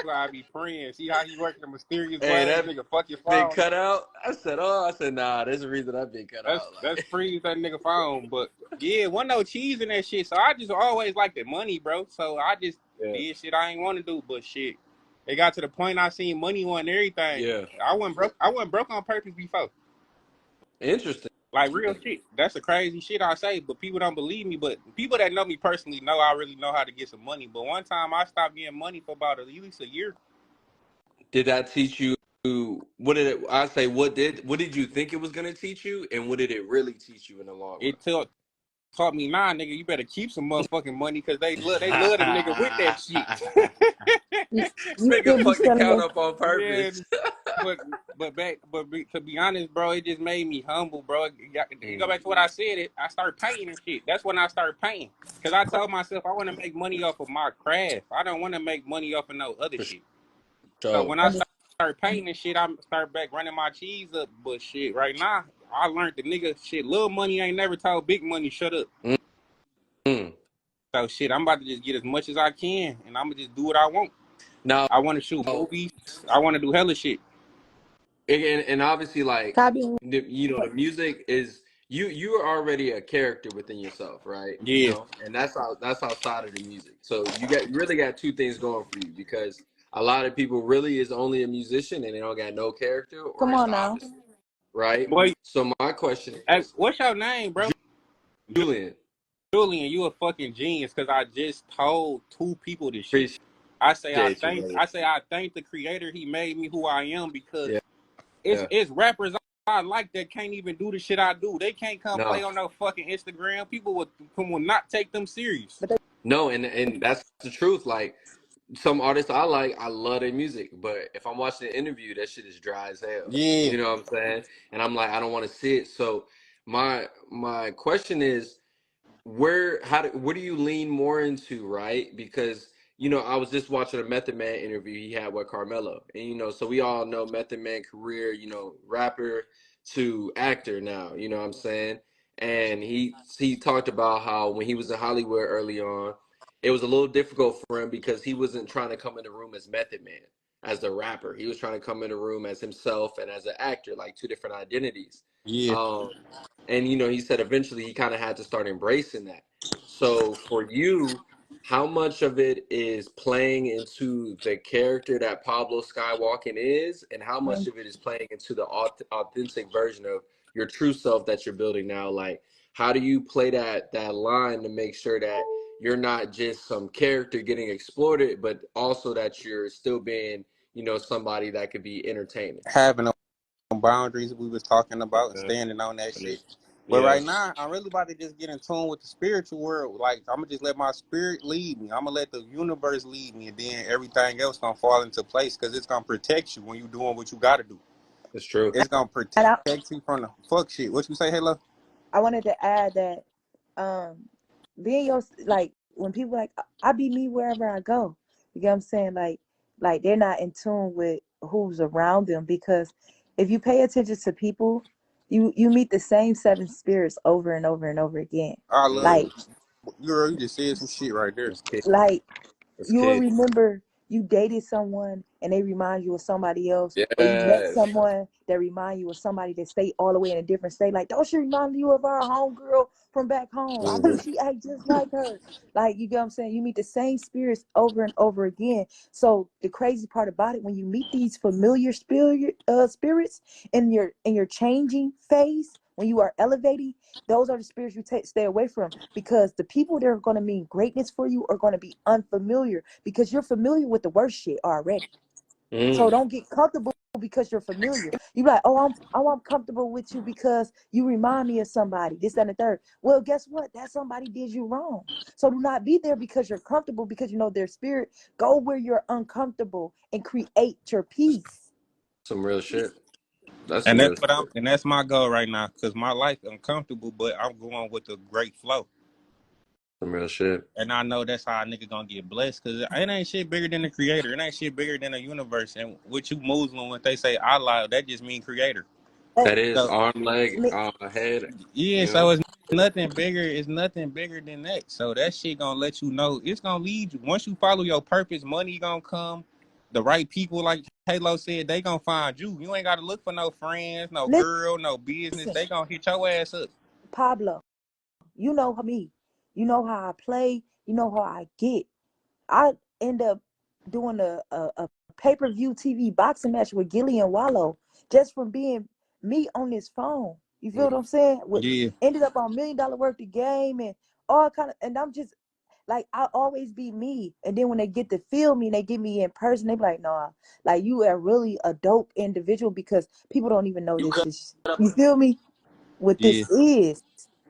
why I be praying. See how he working the mysterious Hey, ways, that nigga. Fuck your been phone. cut out. I said, nah, there's a reason I've been cut out. That's Like, freeze that nigga phone. But yeah, wasn't no cheese in that shit. So I just always liked the money, bro. So I just yeah, did shit I ain't want to do, but shit. It got to the point I seen money on everything. yeah, I wasn't broke. I wasn't broke on purpose before. interesting. Like real shit. That's a crazy shit I say, but people don't believe me. But people that know me personally know I really know how to get some money. But one time I stopped getting money for about at least a year. Did that teach you? What did it? I say, what did you think it was gonna teach you, and what did it really teach you in the long It taught me, nah, nigga, you better keep some motherfucking money because they love the nigga with that shit. run? You, This you nigga still be fucked the selling count your up on Yeah, purpose. to be honest, bro, it just made me humble, bro. You go Mm. back to what I said. I started painting and shit. That's when I started painting because I told myself I want to make money off of my craft. I don't want to make money off of no other For shit. So sure. when I started painting and shit, I started back running my cheese up. But shit, right now, I learned the nigga shit. Little money ain't never told big money shut up. Mm. Mm. So shit, I'm about to just get as much as I can, and I'm gonna just do what I want. Now, I want to shoot movies. I want to do hella shit. and obviously, like copy. the music is you are already a character within yourself, right? Yeah, And that's outside of the music. So you really got two things going for you because a lot of people really is only a musician and they don't got no character, or Come it's on the now. opposite, right? boy. So my question Hey, is, what's your name, bro? Julian, Julian, you a fucking genius because I just told two people this shit. appreciate you, brother. I thank the creator. He made me who I am because Yeah, yeah. it's rappers I like that can't even do the shit I do. They can't come play No, on no fucking Instagram. People will not take them serious. But they, no, and that's the truth. Like some artists I like, I love their music, but if I'm watching an interview, that shit is dry as hell. Yeah, You know what I'm saying? And I'm like, I don't want to see it. So my question is, where do you lean more into, right? Because I was just watching a Method Man interview he had with Carmelo, and so we all know Method Man career, rapper to actor now. You know what I'm saying? And he talked about how when he was in Hollywood early on, it was a little difficult for him because he wasn't trying to come in the room as Method Man, as the rapper. He was trying to come in the room as himself and as an actor, like two different identities. yeah. Um, and he said eventually he kind of had to start embracing that. So for you, how much of it is playing into the character that Pablo Skywalkin is, and how much of it is playing into the authentic version of your true self that you're building now? Like, how do you play that line to make sure that you're not just some character getting exploited, but also that you're still being, somebody that could be entertaining? Having boundaries we was talking about and Yeah. standing on that shit. But Yeah. right now, I'm really about to just get in tune with the spiritual world. Like I'm gonna just let my spirit lead me. I'm gonna let the universe lead me, and then everything else gonna fall into place because it's gonna protect you when you doing what you gotta do. It's true. It's gonna and protect you from the fuck shit. What you say, Hello? I wanted to add that being your, like, when people like, I be me wherever I go. You get what I'm saying? Like they're not in tune with who's around them, because if you pay attention to people, you meet the same seven spirits over and over and over again. I love Like Mm, it. You just said some shit right there. that's kid. like That's you will kid. remember you dated someone and they remind you of somebody else, or you met Yes. someone that remind you of somebody that stayed all the way in a different state. Like, don't she remind you of our homegirl from back home? I know Mhm. she act just like her. Like, you get what I'm saying? You meet the same spirits over and over again. So the crazy part about it, when you meet these familiar spirits in your changing phase, when you are elevating, those are the spirits you stay away from, because the people that are going to mean greatness for you are going to be unfamiliar, because you're familiar with the worst shit already. So Mm. don't get comfortable because you're familiar. You be like, I'm comfortable with you because you remind me of somebody, this, that, and the third. Well, guess what? That somebody did you wrong. So do not be there because you're comfortable, because you know their spirit. Go where you're uncomfortable and create your peace. Some real shit. That's And some that's real what shit. that's my goal right now. Cause my life uncomfortable, but I'm going with the great flow. Some real shit. And I know that's how a nigga gonna get blessed. Cause it ain't shit bigger than the creator. It ain't shit bigger than the universe. And with you Muslim, when they say Allah, that just mean creator. That is So arm, leg, head. yeah, You so know. it's nothing bigger. It's nothing bigger than that. So that shit gonna let you know. It's gonna lead you. Once you follow your purpose, money gonna come. the right people, like Halo said, they gonna find you. You ain't gotta look for no friends, no girl, no business. Listen, They gonna hit your ass up. Pablo, you know me. You know how I play. You know how I get. I end up doing a pay-per-view TV boxing match with Gillian Wallow just from being me on this phone. You feel what I'm saying? Yeah. Ended up on $1 million worth of game and all kind of, and I'm just like, I always be me. And then when they get to feel me and they get me in person, they be like, nah, like you are really a dope individual, because people don't even know You this cut is, up. you feel me? What Yeah. this is.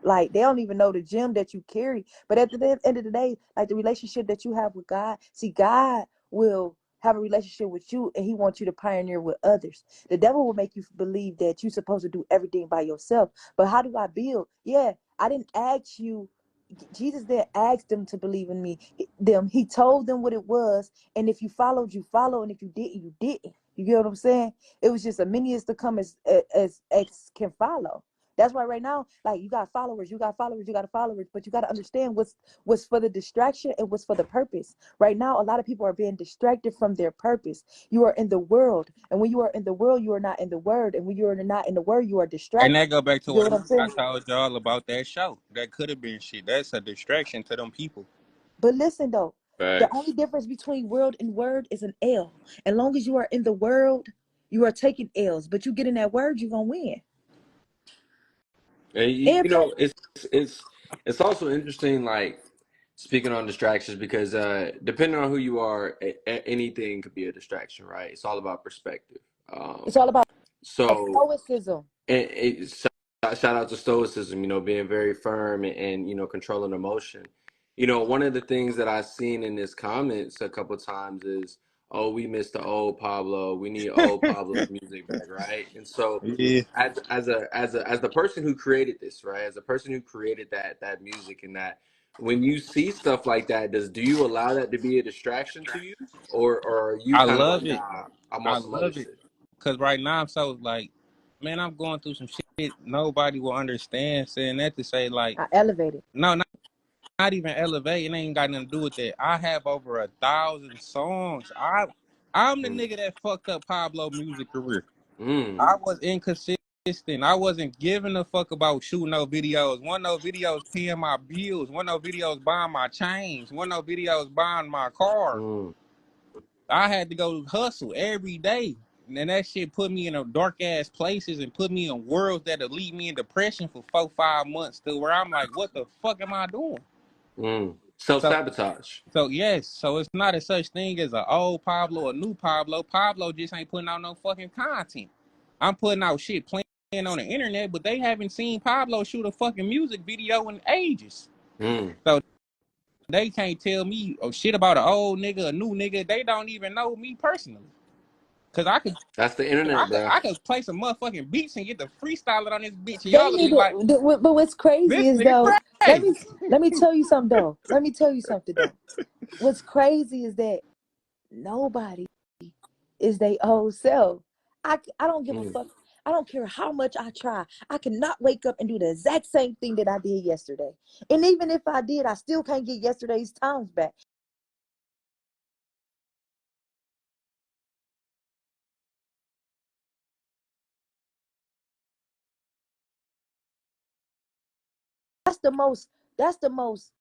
Like they don't even know the gem that you carry. But at the end of the day, like the relationship that you have with God, see, God will have a relationship with you and he wants you to pioneer with others. The devil will make you believe that you're supposed to do everything by yourself. But how do I build? Yeah, I didn't ask you. Jesus didn't ask them to believe in me. He told them what it was. And if you followed, you follow. And if you didn't, you didn't. You get what I'm saying? It was just a many is to come as can follow. That's why right now, like you got followers, you got followers, you got followers, but you got to understand what's for the distraction and what's for the purpose. Right now, a lot of people are being distracted from their purpose. You are in the world, and when you are in the world, you are not in the word, and when you are not in the word, you are And distracted. that go back to You get what what I'm I saying? told y'all about that show. That could have been shit. That's a distraction to them people. But listen though, the only Facts. difference between world and word is an L. As long as you are in the world, you are taking L's, but you get in that word, you're gonna win. And And it's it's also interesting, like speaking on distractions, because depending on who you are, anything could be a distraction, right? It's all about perspective. it's all about So stoicism. shout out to stoicism, being very firm and controlling emotion. One of the things that I've seen in his comments a couple times is, "Oh, we missed the old Pablo. We need old Pablo's music back," right? And so, Yeah. as the person who created this, right, as a person who created that music and that, when you see stuff like that, do you allow that to be a distraction to you, or are you I kind of like, love it. nah, I'm on I some other love it. shit? Cause right now I'm so like, man, I'm going through some shit nobody will understand. Saying that to say like, I elevated. no, not even elevate. It ain't got nothing to do with that. I have over 1,000 songs. I'm the Mm. nigga that fucked up Pablo music career. Mm. I was inconsistent. I wasn't giving a fuck about shooting no videos. One no videos paying my bills. One no videos buying my chains. One no videos buying my car. Mm. I had to go hustle every day. And that shit put me in a dark ass places and put me in worlds that'll leave me in depression for 4, 5 months to where I'm like, what the fuck am I doing? Mm. So Self-sabotage. so yes, so it's not a such thing as an old Pablo or new Pablo. Pablo just ain't putting out no fucking content. I'm putting out shit playing on the internet, but they haven't seen Pablo shoot a fucking music video in ages. Mm. So they can't tell me shit about an old nigga, a new nigga. They don't even know me personally. Cause I could That's the internet, bro. I could play some motherfucking beats and get the freestyling on this bitch, and They y'all would need be like, to, but what's crazy this is nigga though, let crazy. me let me tell you something though. Let me tell you something though. What's crazy is that nobody is their old self. I don't give a Mm. fuck. I don't care how much I try. I cannot wake up and do the exact same thing that I did yesterday. And even if I did, I still can't get yesterday's times back. That's the most. That's the most.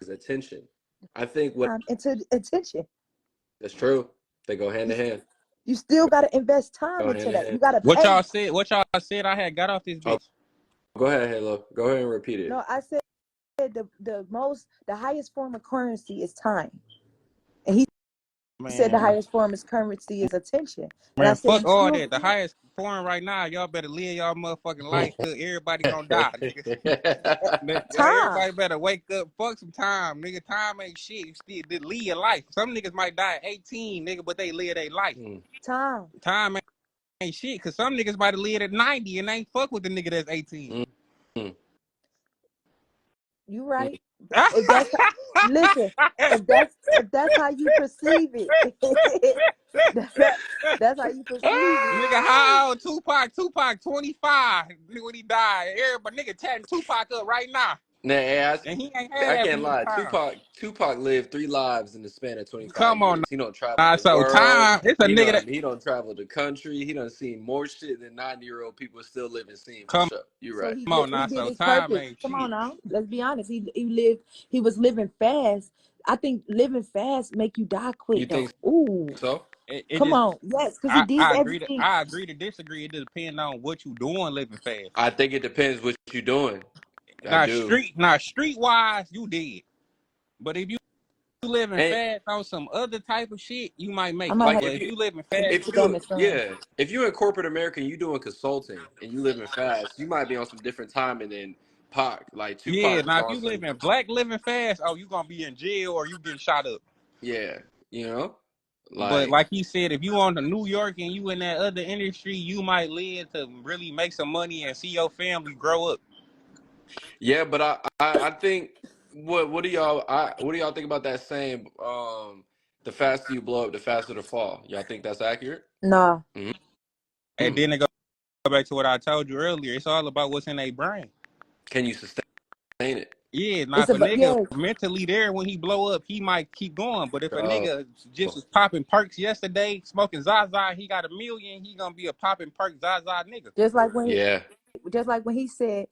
Is attention. I think what Into attention. that's true. They go hand You to hand. you still got to invest time Go hand into in that. You hand. got to What pay. y'all said? What y'all said? I had got off this Oh, bitch. go ahead, Halo. Go ahead and repeat it. No, I said the highest form of currency is time, and he said the Man, highest form of currency is attention. And I man, said fuck you all still that. The highest form right now, y'all better live y'all motherfucking life. Cause everybody gonna die, nigga. Yeah, time. everybody better wake up. Fuck some time, nigga. Time ain't shit. You still live your life. Some niggas might die at 18, nigga, but they live their life. Mm. Time. Time ain't shit. Cause some niggas might have lived at 90 and ain't fuck with the nigga that's 18. Mm. Mm. You right. if that's listen, if that's how you perceive it, that, that's how you perceive it. Nigga, how old Tupac? Tupac 25 when he died. Everybody nigga tatting Tupac up right now. Nah, And he ain't had I that can't much lie. time. Tupac lived 3 lives in the span of 25 Come on years. He don't travel now. the So world. time, it's a nigga that He don't travel the country. He done seen more shit than 90-year-old people still living seeing for come sure. You So right. on he now. did So his time purpose. ain't Come on shit. now, let's be honest. He was living fast. I think living fast make you die You quick think though. Ooh, so? It come just on, yes, because he did everything. I agree to disagree. It just depends on what you doing living fast. I think it depends what you doing. I Now do. street wise, you did. But if you living And fast on some other type of shit, you might I make it. might like have But if you living to fast, if put that in you the sun. if you're in corporate America and you doing consulting and you living fast, you might be on some different timing than Pac. Like yeah. Tupac was Now if on you some, living fast, oh, you gonna be in jail or you getting shot up. yeah, you know? But Like like he said, if you on the New York and you in that other industry, you might live to really make some money and see your family grow up. yeah, but I think what do y'all think about that saying the faster you blow up, the faster the fall. Y'all think that's accurate? Nah, And then it go back to what I told you earlier. It's all about what's in their brain. Can you sustain it? Yeah, now it's if a about nigga yes. mentally there when he blow up, he might keep going. But if a Oh, nigga just was popping perks yesterday, smoking Zaza, he got a million, he gonna be a popping perk Zaza nigga. Just like when yeah. he said,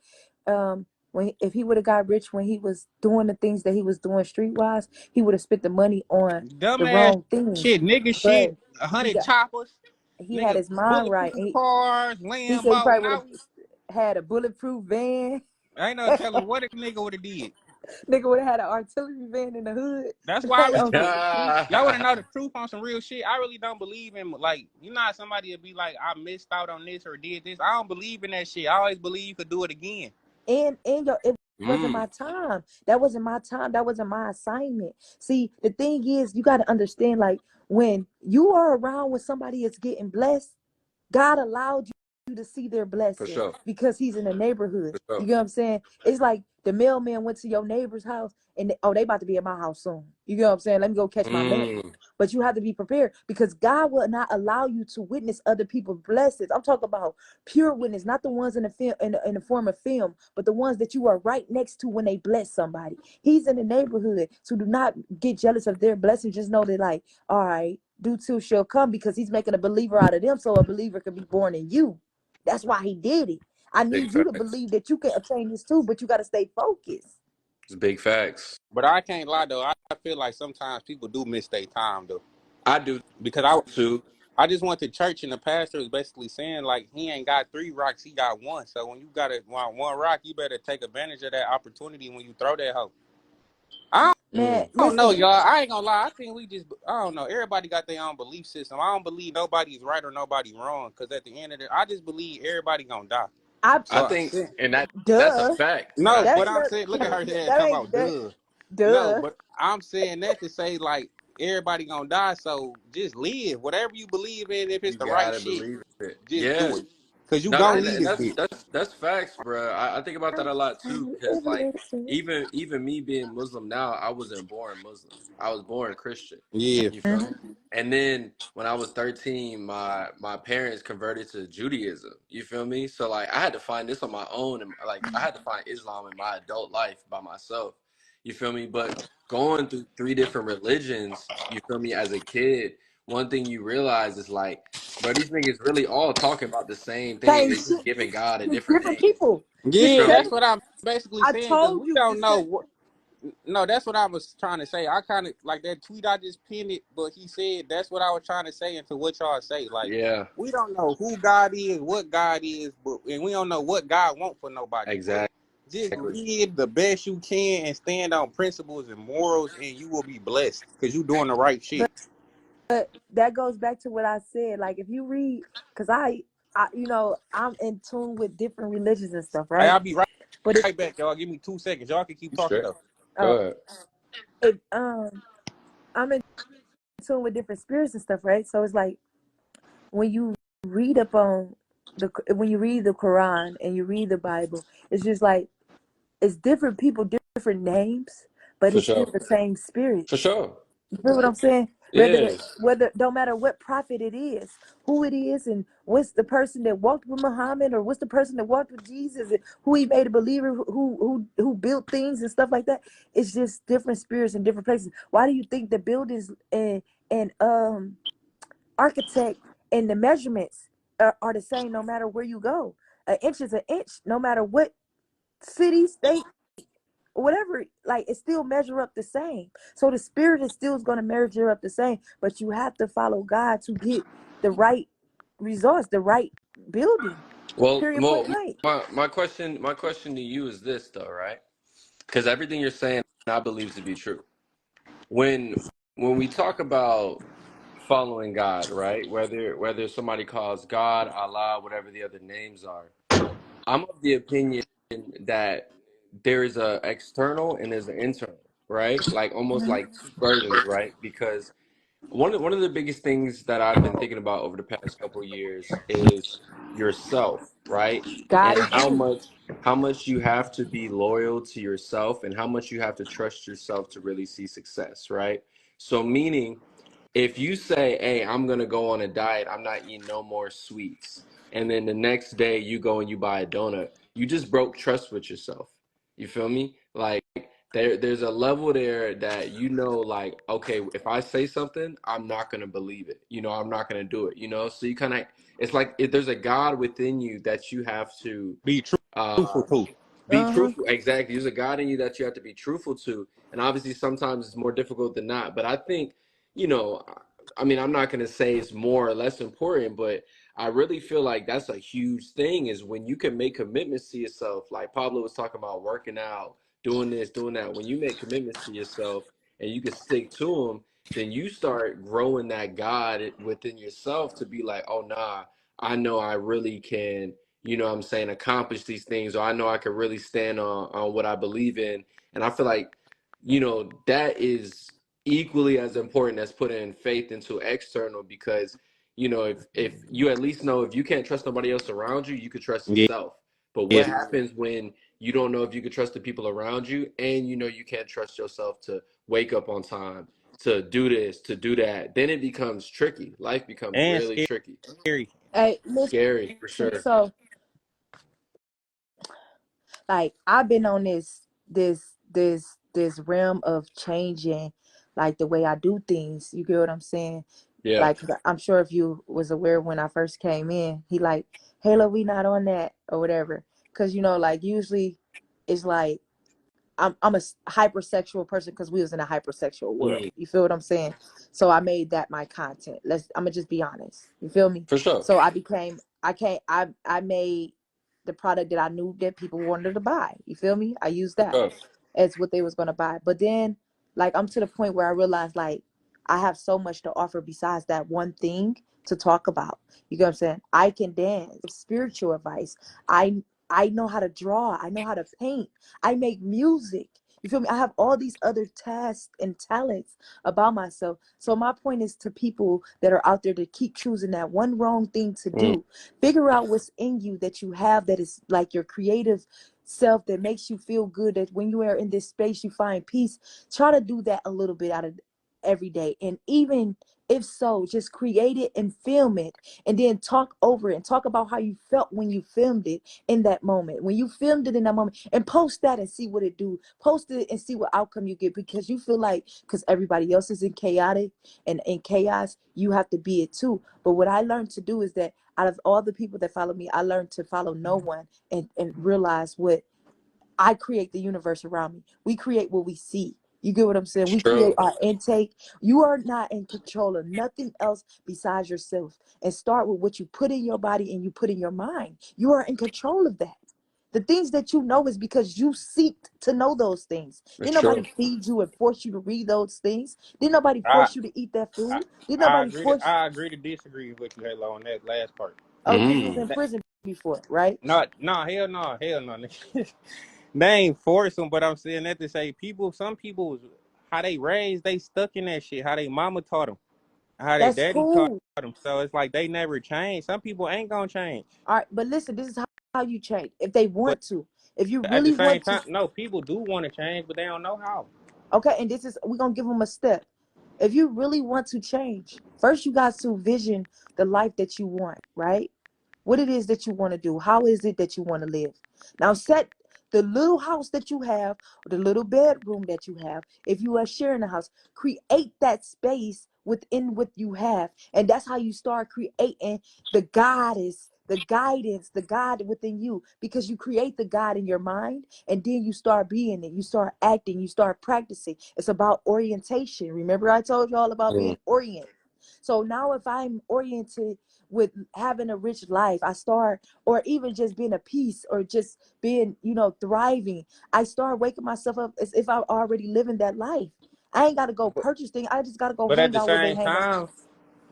if he would have got rich when he was doing the things that he was doing streetwise, he would have spent the money on the Dumbass wrong things. shit, nigga But shit, a he hundred got choppers, he had nigga, his mind right. bulletproof cars, He said he Lambo. probably would Now have had a bulletproof van. ain't no telling what a nigga would have did. Nigga would have had an artillery van in the hood. That's why I really On don't. some street. Y'all want to know the truth on some real shit? I really don't believe in like you know how somebody would be like, I missed out on this or did this. I don't believe in that shit. I always believe you could do it again. And it wasn't Mm, my time. That wasn't my time. That wasn't my assignment. See, the thing is, you got to understand, like when you are around when somebody is getting blessed, God allowed you to see their for blessing sure. because he's in the neighborhood. For You sure. get what I'm saying? It's like the mailman went to your neighbor's house and they about to be at my house soon. You get what I'm saying? Let me go catch my mail. Mm, But you have to be prepared because God will not allow you to witness other people's blessings. I'm talking about pure witness, not the ones in the film in the form of film, but the ones that you are right next to when they bless somebody. He's in the neighborhood, so do not get jealous of their blessings. Just know that, like, all right, due to shall come because he's making a believer out of them, so a believer can be born in you. That's why he did it. I big need you to facts. believe that you can obtain this too, but you got to stay focused. It's big facts. But I can't lie though. I feel like sometimes people do miss their time though. I do Because too. I just went to church and the pastor was basically saying like he ain't got 3 rocks, he got one. So when you got one rock, you better take advantage of that opportunity when you throw that hoe. I Man, Mm, don't know, listen, y'all. I ain't gonna lie. I think I don't know. Everybody got their own belief system. I don't believe nobody's right or nobody wrong. Because at the end of it, I just believe everybody gonna die. I I So, think, and that's a duh. fact. And no, I but That's think, I'm not saying, look at her head that talking ain't about that duh. No, duh. but I'm saying that to say, like, everybody gonna die. So just live. Whatever you believe in, if it's you the right gotta shit, believe it. just Yeah. do it. Because you No, gonna and leave this that's bitch. that's facts, bro. I think about that a lot too because like even me being Muslim now, I wasn't born Muslim. I was born Christian. Yeah. You feel me? And then when I was 13, my parents converted to Judaism. You feel me? So like I had to find this on my own and like I had to find Islam in my adult life by myself. You feel me? But going through 3 different religions, you feel me, as a kid, one thing you realize is like, bro, these niggas really all talking about the same thing. Same They just shit. giving God a Just different different name. people. You Just Yeah, feel tell that's me? me. what I'm basically I saying. Because told we you. don't Just tell know what. No, that's what I was trying to say. I kind of like that tweet I just pinned it, but he said that's what I was trying to say into what y'all say. Like, Yeah, we don't know who God is, what God is, but and we don't know what God wants for nobody. But exactly. just live the best you can and stand on principles and morals, and you will be blessed because you're doing the right shit. but that goes back to what I said. Like if you read, because I'm in tune with different religions and stuff, Hey, right? I'll be right, But right back, y'all. Give me 2 seconds. Y'all can keep You talking straight. though. Go uh, ahead. if I'm in tune with different spirits and stuff, right? So it's like when you read up on when you read the Quran and you read the Bible, it's just like it's different people, different different names, but For it's still sure. the same spirit. For sure. You feel what I'm saying? Yeah. Whether don't matter what prophet it is, who it is, and what's the person that walked with Muhammad, or what's the person that walked with Jesus, and who he made a believer, who built things and stuff like that. It's just different spirits in different places. Why do you think the buildings and architect and the measurements are the same no matter where you go? An inch is an inch, no matter what city, state, whatever, like it still measure up the same. So the spirit is still going to measure up the same, but you have to follow God to get the right results, the right building. Well, Period, point well, blank. my question to you is this though, right? Because everything you're saying, I believe to be true. When when we talk about following God, right? Whether somebody calls God, Allah, whatever the other names are, I'm of the opinion that there is a external and there's an internal, right? Like almost Mm-hmm. like two versions, right? Because one of the biggest things that I've been thinking about over the past couple of years is yourself, right? God And is you. how much you have to be loyal to yourself and how much you have to trust yourself to really see success, right? So meaning if you say, "Hey, I'm gonna go on a diet. I'm not eating no more sweets," and then the next day you go and you buy a donut, you just broke trust with yourself. You feel me? Like there's a level there that like, okay, if I say something, I'm not gonna believe it. I'm not gonna do it. So you kind of, it's like if there's a God within you that you have to Be truthful uh, too. be Uh-huh. truthful. Exactly. There's a God in you that you have to be truthful to. And obviously sometimes it's more difficult than not. But I think, you know, I mean, I'm not going to say it's more or less important, but I really feel like that's a huge thing is when you can make commitments to yourself. Like Pablo was talking about working out, doing this, doing that. When you make commitments to yourself and you can stick to them, then you start growing that God within yourself to be like, oh, nah, I know I really can, what I'm saying, accomplish these things, or I know I can really stand on what I believe in. And I feel like, that is equally as important as putting faith into external because, if you at least know if you can't trust nobody else around you, you could trust Yeah, yourself. But what yeah. happens when you don't know if you could trust the people around you and you can't trust yourself to wake up on time, to do this, to do that? Then it becomes tricky. Life becomes And really tricky. scary. Hey, listen. Scary, for sure. So, like, I've been on this realm of changing, like the way I do things. You get what I'm saying? Yeah. Like, I'm sure if you was aware when I first came in, he like, Halo, we not on that or whatever. Cause like usually it's like I'm a hypersexual person because we was in a hypersexual world. Mm, You feel what I'm saying? So I made that my content. I'm gonna just be honest. You feel me? for sure. So I made the product that I knew that people wanted to buy. You feel me? I used For that sure. as what they was gonna buy. But then like I'm to the point where I realized like I have so much to offer besides that one thing to talk about. You get what I'm saying? I can dance, spiritual advice. I know how to draw. I know how to paint. I make music. You feel me? I have all these other tasks and talents about myself. So my point is to people that are out there to keep choosing that one wrong thing to Mm, do. Figure out what's in you that you have that is like your creative self that makes you feel good, that when you are in this space you find peace. Try to do that a little bit out of every day, and even if so, just create it and film it, and then talk over it and talk about how you felt when you filmed it in that moment, when you filmed it in that moment, and post that and see what it do. Post it and see what outcome you get, because you feel like because everybody else is in chaotic and in chaos, you have to be it too. But what I learned to do is that out of all the people that follow me, I learned to follow no one, and realize what I create the universe around me. We create what we see. You get what I'm saying? it's We create true. our intake. You are not in control of nothing else besides yourself. And start with what you put in your body and you put in your mind. You are in control of that. The things that you know is because you seek to know those things. It's Did true. nobody feed you and force you to read those things? Did nobody I force you to eat that I, food? Did nobody force? I agree to disagree with you, Halo, on that last part. Oh, because you was Mm, in That, prison before, right? not no, hell no, hell no. Nigga. They ain't force them, but I'm saying that to say some people, how they raised, they stuck in that shit. How they mama taught them, how they That's daddy taught cool. them. So it's like they never change. Some people ain't gonna change. All right, but listen, this is how you change if they But want to. If you At the really same want to, time, no, people do want to change, but they don't know how. okay, and this is, we're gonna give them a step. If you really want to change, first you got to vision the life that you want, right? What it is that you want to do. How is it that you want to live? Now set the little house that you have, or the little bedroom that you have. If you are sharing a house, create that space within what you have. And that's how you start creating the goddess, the guidance, the God within you. Because you create the God in your mind, and then you start being it. You start acting, you start practicing. It's about orientation. Remember I told you all about Mm. being oriented. So now if I'm oriented with having a rich life, I start, or even just being a peace, or just being, thriving, I start waking myself up as if I'm already living that life. I ain't got to go But, purchase things. I just got to go but at hang the out where they same hang out. time,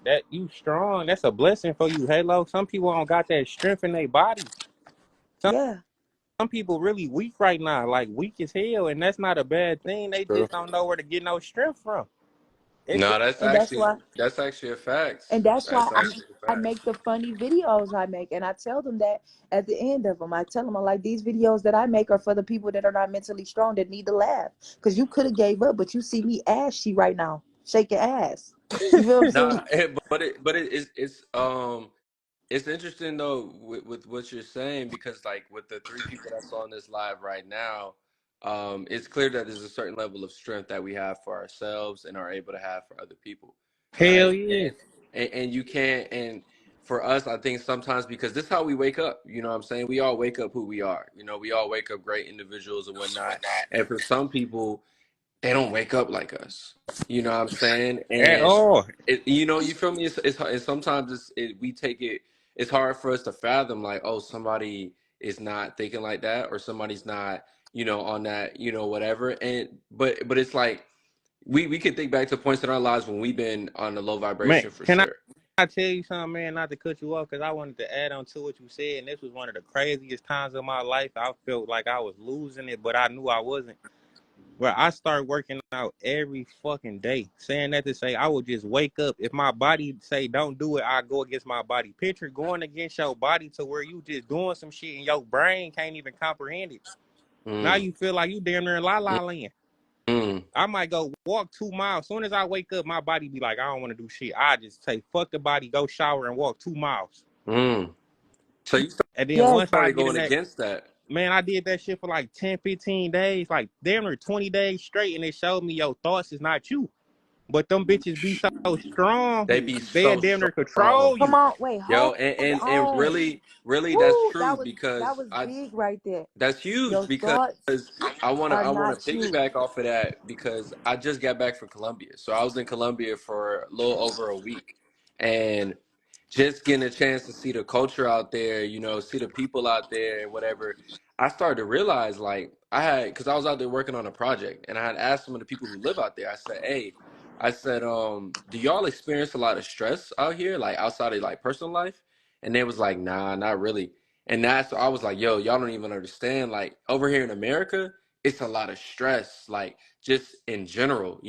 that you strong, that's a blessing for you, Halo. Some people don't got that strength in their body. Some Yeah, some people really weak right now, like weak as hell, and that's not a bad thing. They True. just don't know where to get no strength from. It's No, that's and that's actually why that's actually a fact. and that's why That's actually a I fact. make the funny videos I make, and I tell them that at the end of them. I tell them, I'm like, these videos that I make are for the people that are not mentally strong, that need to laugh. Because you could have gave up, but you see me ashy right now, shaking ass. You feel what I'm saying? Nah, it's interesting though with what you're saying, because like with the three people that's on this live right now, it's clear that there's a certain level of strength that we have for ourselves and are able to have for other people, hell right? yeah. And you can't, and for us, I think sometimes, because this is how we wake up. You know what I'm saying? We all wake up who we are. You know, we all wake up great individuals and whatnot. And for some people, they don't wake up like us. You know what I'm saying? At And all. you feel me? It's sometimes we take it. It's hard for us to fathom, like, oh, somebody is not thinking like that, or somebody's not, on that, whatever. And but it's like we can think back to points in our lives when we've been on a low Man, vibration for can sure. I tell you something, man? Not to cut you off, because I wanted to add on to what you said, and this was one of the craziest times of my life. I felt like I was losing it, but I knew I wasn't. Where I started working out every fucking day. Saying that to say, I would just wake up. If my body say don't do it, I go against my body. Picture going against your body to where you just doing some shit and your brain can't even comprehend it. Now Mm, you feel like you damn near in la mm, la land. mm, I might go walk 2 miles. As soon as I wake up, my body be like, I don't want to do shit. I just say, fuck the body, go shower and walk 2 miles. mm. So you And then Yes, once I started get in going that, against that. man, I did that shit for like 10, 15 days, like damn near 20 days straight. And it showed me your thoughts is not you. But them bitches be so They strong, be they'll so damn near strong. control come you. on, wait, Yo, hold and on. really that's Woo, true, that because was big right there. that's huge, Your because thoughts are I wanna not you. piggyback off of that, because I just got back from Colombia. So I was in Colombia for a little over a week, and just getting a chance to see the culture out there, see the people out there and whatever. I started to realize, like, because I was out there working on a project, and I had asked some of the people who live out there. I said, hey, do y'all experience a lot of stress out here, like outside of like personal life? And they was like, nah, not really. And that's, I was like, yo, y'all don't even understand. Like over here in America, it's a lot of stress, like just in general.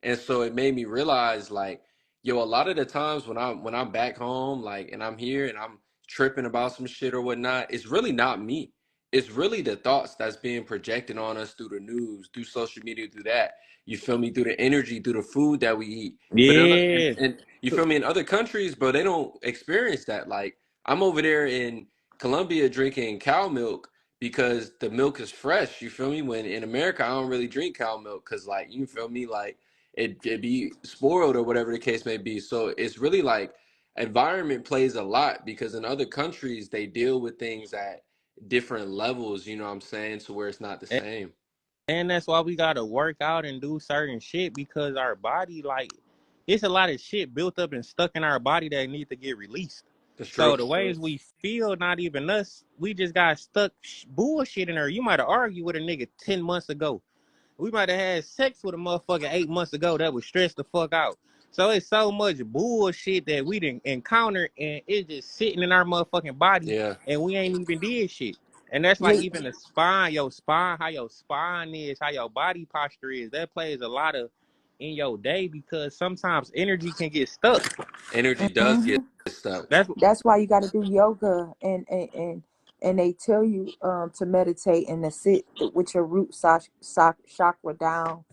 And so it made me realize, like, yo, a lot of the times when I'm back home, like, and I'm here and I'm tripping about some shit or whatnot, it's really not me. It's really the thoughts that's being projected on us through the news, through social media, through that. You feel me? Through the energy, through the food that we eat. But Yeah. and you feel me? In other countries, bro, they don't experience that. Like I'm over there in Colombia drinking cow milk because the milk is fresh. You feel me? When in America, I don't really drink cow milk because, like, you feel me, like it be spoiled or whatever the case may be. So it's really like environment plays a lot, because in other countries they deal with things at different levels. You know what I'm saying? To where it's not the same. And that's why we gotta work out and do certain shit, because our body, like, it's a lot of shit built up and stuck in our body that need to get released. That's So true. the ways we feel, not even us, we just got stuck bullshit in there. You might have argued with a nigga 10 months ago. We might have had sex with a motherfucker 8 months ago that was stressed the fuck out. So it's so much bullshit that we didn't encounter, and it's just sitting in our motherfucking body, Yeah. and we ain't even did shit. And that's like You, even the spine, your spine, how your spine is, how your body posture is. That plays a lot of in your day, because sometimes energy can get stuck. Energy does get mhm. stuck. That's That's why you got to do yoga, and and they tell you to meditate and to sit with your root chakra down,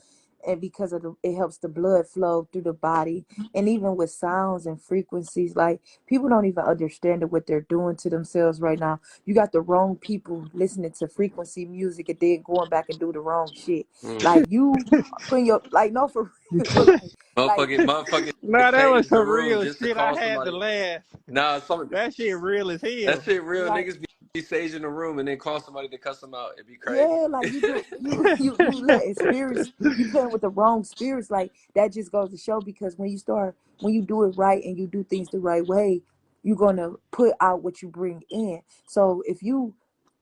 and because of it helps the blood flow through the body, and even with sounds and frequencies, like people don't even understand what they're doing to themselves right now. You got the wrong people listening to frequency music and then going back and do the wrong shit. Like you putting your like no for real like Motherfucking Nah, that was change the some room real just to shit. I call had to somebody. laugh. Nah, That shit real as that hell. shit real. like Niggas be saging the room and then call somebody to cuss them out. It'd be crazy. yeah, like you letting spirits, you playing with the wrong spirits. Like that just goes to show, because when you do it right and you do things the right way, you're gonna put out what you bring in. So if you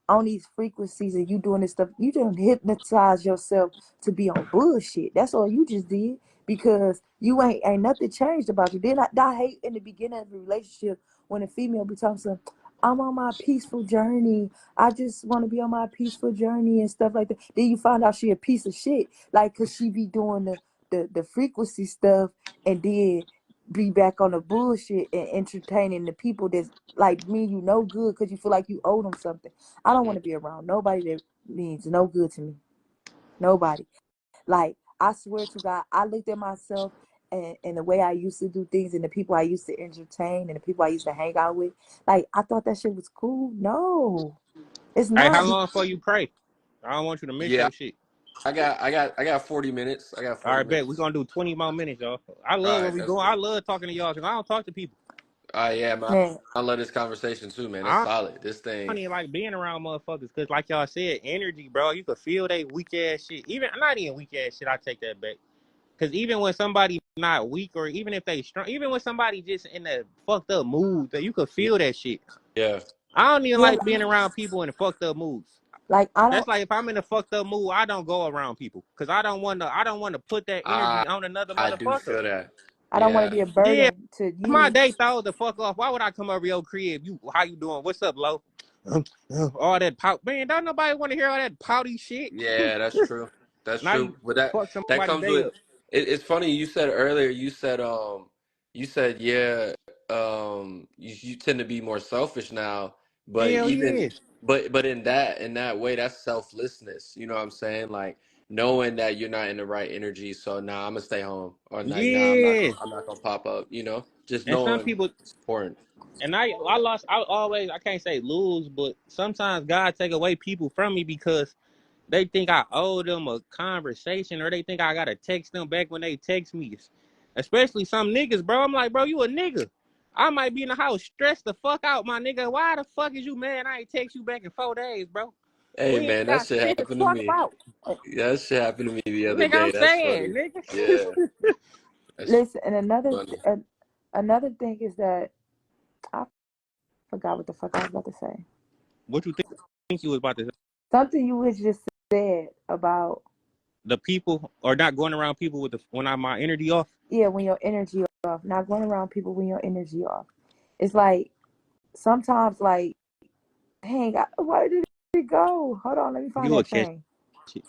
on these frequencies and you doing this stuff, you just hypnotize yourself to be on bullshit. That's all you just did, because you ain't nothing changed about you. Then I hate in the beginning of a relationship when a female be talking some, I'm on my peaceful journey. I just want to be on my peaceful journey and stuff like that. Then you find out she a piece of shit, like, cause she be doing the frequency stuff and then be back on the bullshit and entertaining the people that's like me, you no good, because you feel like you owe them something. I don't want to be around nobody that means no good to me. Nobody. Like, I swear to God, I looked at myself and the way I used to do things and the people I used to entertain and the people I used to hang out with. Like, I thought that shit was cool. No, it's Hey, not. how long before you pray? I don't want you to miss Yeah, your shit. I got 40 minutes. I got All 40 right, bet. We're minutes. going to do 20 more minutes, y'all. I All love what right, we that's doing. I cool. love talking to y'all because I don't talk to people. Yeah, man. Man, I love this conversation too, man. It's I solid. This don't thing. even like being around motherfuckers because, like y'all said, energy, bro. You could feel they weak ass shit. Even not even weak ass shit. I take that back. Because even when somebody not weak, or even if they strong, even when somebody just in a fucked up mood, that you could feel that shit. Yeah. I don't even yeah, like being around people in fucked up moods. like I That's don't, like if I'm in a fucked up mood, I don't go around people because I don't want to. I don't want to put that I energy on another I do motherfucker. feel that. I don't want to Yeah. be a Yeah, burden to if my you. day throws the fuck off, why would I come over your crib? How you doing? What's up, Lo? All that pout, man. Don't nobody want to hear all that pouty shit. Yeah, that's true. That's Now you true. But that fuck that somebody's comes day with up. it's funny you said earlier, you said yeah, you tend to be more selfish now, but Hell even yeah, but in that way that's selflessness. You know what I'm saying? Like knowing that you're not in the right energy, so nah, I'm gonna stay home. Or like, nah, yeah. I'm not gonna pop up, you know? Just And some knowing people, it's important. and I lost. I always, I can't say lose, but sometimes God take away people from me because they think I owe them a conversation, or they think I gotta text them back when they text me. Especially some niggas, bro. I'm like, bro, you a nigga. I might be in the house stressed the fuck out, my nigga. Why the fuck is you mad? I ain't text you back in 4 days, bro. Hey We ain't man, that got shit shit to happened to talk me. about. That shit happened to me the other Nigga, day. I'm That's saying, funny. nigga. Yeah. That's Listen, and funny. another thing is that I forgot what the fuck I was about to say. What you think you was about to say? Something you was just said about, The people are not going around people with when I'm my energy off. yeah, when your energy off, not going around people when your energy off. It's like sometimes, like, dang, where did it go? Hold on, let me find You will that catch train. shit.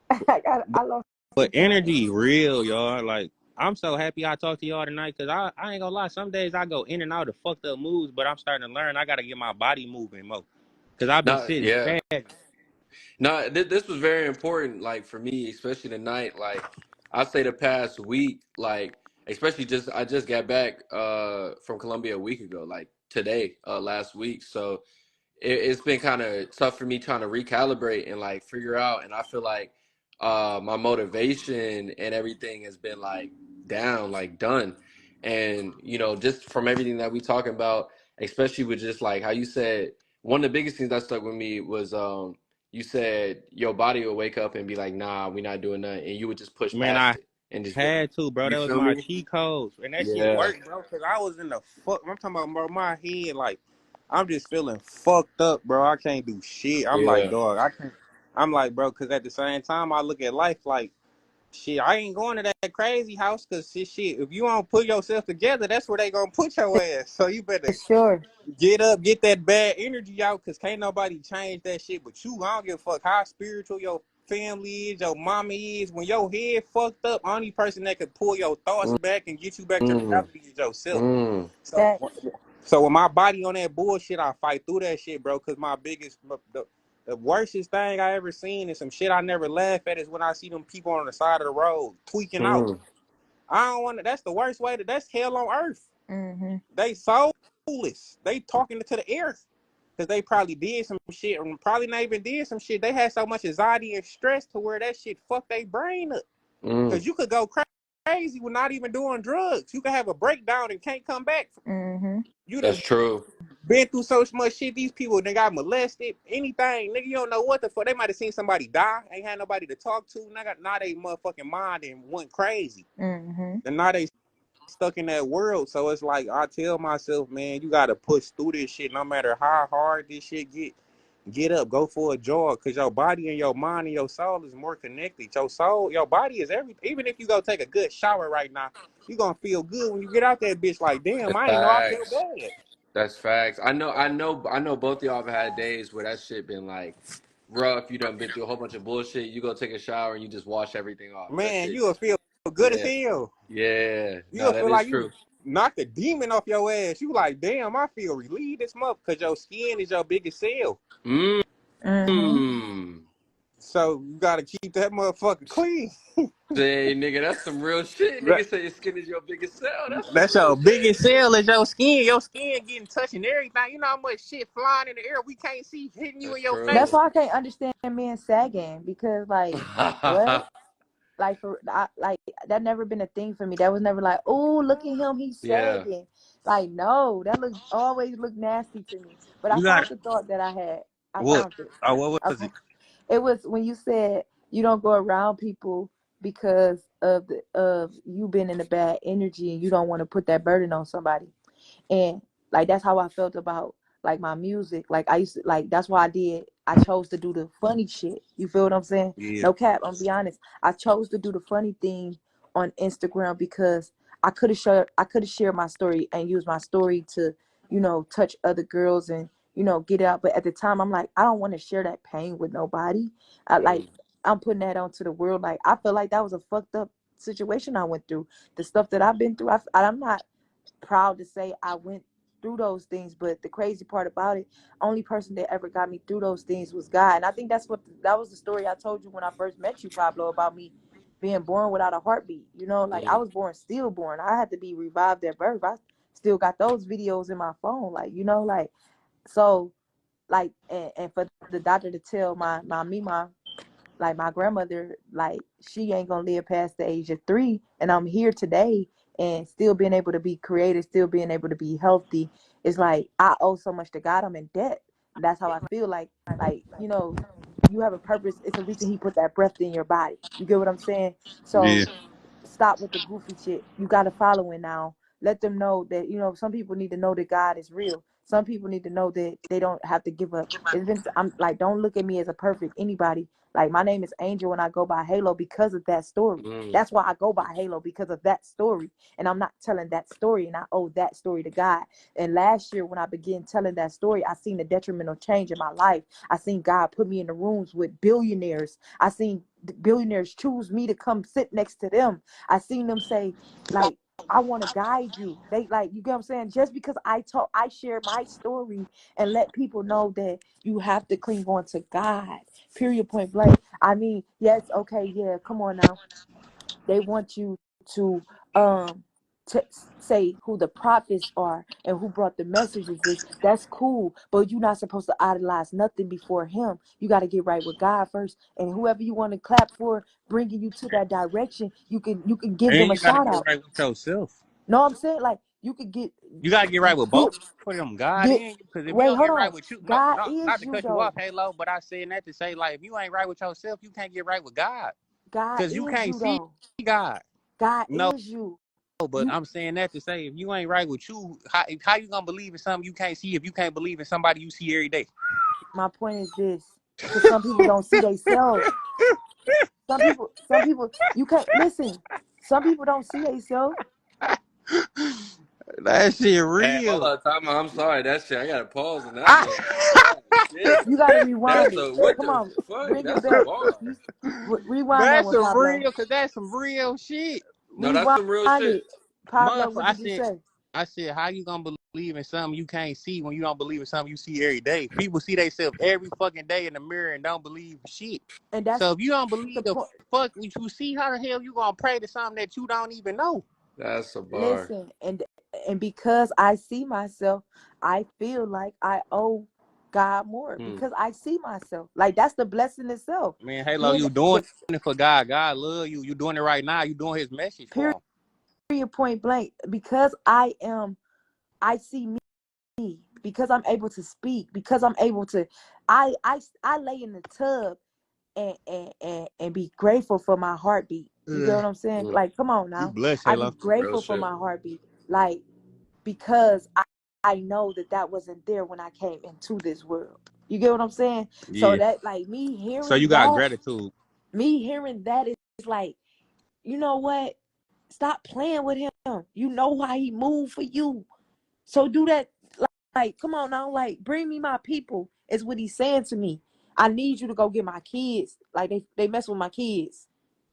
I lost the But train. energy real, y'all. Like, I'm so happy I talked to y'all tonight because I ain't gonna lie. Some days I go in and out of fucked up moods, but I'm starting to learn I gotta get my body moving more because I've been No, sitting yeah. stagnant. No, this was very important, like for me, especially tonight. Like I say the past week, like especially I just got back from Colombia a week ago, like today, last week. So it's been kind of tough for me trying to recalibrate and like figure out. And I feel like my motivation and everything has been like down, like done. And just from everything that we talking about, especially with just like how you said, one of the biggest things that stuck with me was you said your body would wake up and be like, nah, we're not doing nothing, and you would just push Man, past I it and just be, had to, bro. you That was feel my me? cheat codes, and that shit Yeah, worked, bro. Because I was in the fuck. I'm talking about, bro. My head, like, I'm just feeling fucked up, bro. I can't do shit. I'm like, yeah. dog, I can't. I'm like, bro, because at the same time, I look at life like, shit, I ain't going to that crazy house because shit, if you don't put yourself together, that's where they gonna put your ass. So you For better sure. get up, get that bad energy out, because can't nobody change that shit but you. I don't give a fuck how spiritual your family is, your mama is. When your head fucked up, only person that can pull your thoughts Mm, back and get you back to mm, reality is yourself. mm. So Facts. So with my body on that bullshit, I fight through that shit, bro. Cause the worstest thing I ever seen and some shit I never laugh at is when I see them people on the side of the road tweaking out. I don't want to. That's the worst way. That's hell on earth. Mm-hmm. They soulless. They talking to the earth because they probably did some shit, or probably not even did some shit. They had so much anxiety and stress to where that shit fucked their brain up. Because you could go crazy with not even doing drugs. You could have a breakdown and can't come back. Mm-hmm. You That's done true. been through so much shit. These people, they got molested, anything. Nigga, you don't know what the fuck. They might have seen somebody die. Ain't had nobody to talk to. Now they motherfucking mind and went crazy. Mm-hmm. And now they stuck in that world. So it's like, I tell myself, man, you got to push through this shit no matter how hard this shit get. Get up, go for a jog, because your body and your mind and your soul is more connected. Your soul, your body is everything. Even if you go take a good shower right now, you're going to feel good when you get out that bitch like, damn, That's I ain't know I felt facts. bad. That's facts. I know both of y'all have had days where that shit been like rough. You done been through a whole bunch of bullshit. You go take a shower and you just wash everything off. That Man, shit. you'll feel good as Yeah. hell. Yeah. No, You'll that feel is like you true. knocked a demon off your ass. You like, damn, I feel relieved this month because your skin is your biggest cell. Mm. Mm-hmm. So you got to keep that motherfucker clean. Say, nigga, that's some real shit. That- Nigga say your skin is your biggest cell. That's some That's real your shit. biggest cell is your skin. Your skin getting touching everything. You know how much shit flying in the air we can't see hitting you That's in your That's true. face? why I can't understand men sagging because, like, what? Like like that never been a thing for me. That was never like, oh, look at him, he's Yeah. sagging. Like, no, that always looked nasty to me. But I You got found it. the thought that I had. I What? found it. Oh, what I was it? found, it was when you said you don't go around people because of you being in a bad energy and you don't want to put that burden on somebody. And like that's how I felt about like my music. Like I used to like that's why I chose to do the funny shit. You feel what I'm saying? Yeah. No cap, I'm be honest. I chose to do the funny thing on Instagram because I could have shared my story and used my story to, touch other girls and, get out. But at the time I'm like, I don't want to share that pain with nobody. I like I'm putting that onto the world. Like I feel like that was a fucked up situation I went through. The stuff that I've been through, I'm not proud to say I went through those things, but the crazy part about it, only person that ever got me through those things was God. And I think that was the story I told you when I first met you, Pablo, about me being born without a heartbeat. Like I was born stillborn. I had to be revived at birth. I still got those videos in my phone, like so, like and for the doctor to tell my grandmother, like she ain't gonna live past the age of 3, and I'm here today and still being able to be creative, still being able to be healthy. It's like I owe so much to God. I'm in debt. That's how I feel. Like you have a purpose. It's a reason He put that breath in your body. You get what I'm saying? Yeah. So stop with the goofy shit. You got to follow it now. Let them know that some people need to know that God is real. Some people need to know that they don't have to give up. I'm like, don't look at me as a perfect anybody. Like my name is Angel and I go by Halo because of that story. That's why I go by Halo, because of that story. And I'm not telling that story, and I owe that story to God. And last year when I began telling that story, I seen a detrimental change in my life. I seen God put me in the rooms with billionaires. I seen billionaires choose me to come sit next to them. I seen them say, like, I want to guide you. They like, you get what I'm saying? Just because I share my story and let people know that you have to cling on to God. Period, point blank. I mean, yes, okay, yeah, come on now. They want you to um to say who the prophets are and who brought the messages is. That's cool, but you're not supposed to idolize nothing before Him. You got to get right with God first, and whoever you want to clap for bringing you to that direction, you can give them And a you got to shout get out. right with yourself. No, I'm saying, like, you could You got to get right with get both. Put them God get in you. Because if you wait, don't hold get right on. with you, no, God no, not is to you cut you off, though. Halo, but I saying that to say, like, if you ain't right with yourself, you can't get right with God. God Because you is can't you see though. God. God No, is you. but You I'm saying that to say, if you ain't right with you, how you going to believe in something you can't see if you can't believe in somebody you see every day? My point is this, because some people don't see themselves. Some people, you can't listen. Some people don't see themselves. That shit Hey, hold real. on, time out. I'm sorry. That shit. I got to pause on that one. I, Oh, shit. You got to rewind That's it. a what Come the on, fuck? bring it That's a back. bar. Rewind that that's one, some Pablo. real, because that's some real shit. No, that's Rewind some real shit. it. Pablo, Motherfucker, what I did you said, say? I said, how you gonna believe in something you can't see when you don't believe in something you see every day? People see themselves every fucking day in the mirror and don't believe shit. And that's So if you don't the believe the point. fuck what you see, how the hell you gonna pray to something that you don't even know? That's a bar. Listen, and because I see myself, I feel like I owe God more because I see myself. Like that's the blessing itself. Man, Halo, Being you doing the it for God. God love you. You doing it right now. You doing his message for him. period point blank. Because I see me. Because I'm able to speak. Because I'm able to, I lay in the tub and be grateful for my heartbeat. You get what I'm saying? Like, come on You now. blessed, I be Halo. Real grateful for shit. my heartbeat. Like, because I know that wasn't there when I came into this world. You get what I'm saying? So Yeah. that, like, So you got gratitude. me hearing that is like, you know what? Stop playing with him. You know why he moved for you. So do that. Like, come on now. Like, bring me my people is what he's saying to me. I need you to go get my kids. Like, they mess with my kids.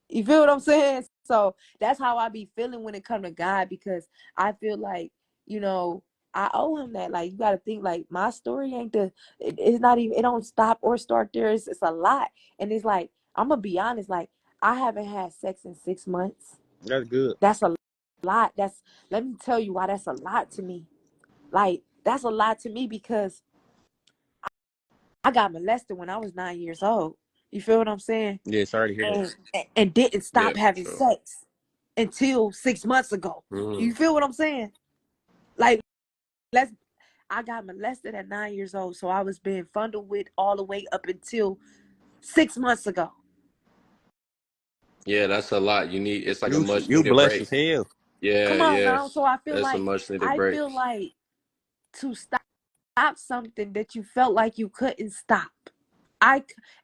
You feel what I'm saying? So that's how I be feeling when it comes to God, because I feel like, you know, I owe him that. Like, you got to think, like, my story ain't it's not even, it don't stop or start there. It's a lot. And it's like, I'm going to be honest, like, I haven't had sex in 6 months. That's good. That's a lot. Let me tell you why that's a lot to me. Like, that's a lot to me because I got molested when I was 9 years old. You feel what I'm saying? Yeah, sorry to hear that. And didn't Yeah, stop for having sure. sex until 6 months ago. You feel what I'm saying? Like, I got molested at 9 years old, so I was being fondled with all the way up until 6 months ago. Yeah, that's a lot. It's like a much You needed blessed break. as hell. Yeah, Come on yeah. now. So I feel That's a like much needed break. to stop something that you felt like you couldn't stop.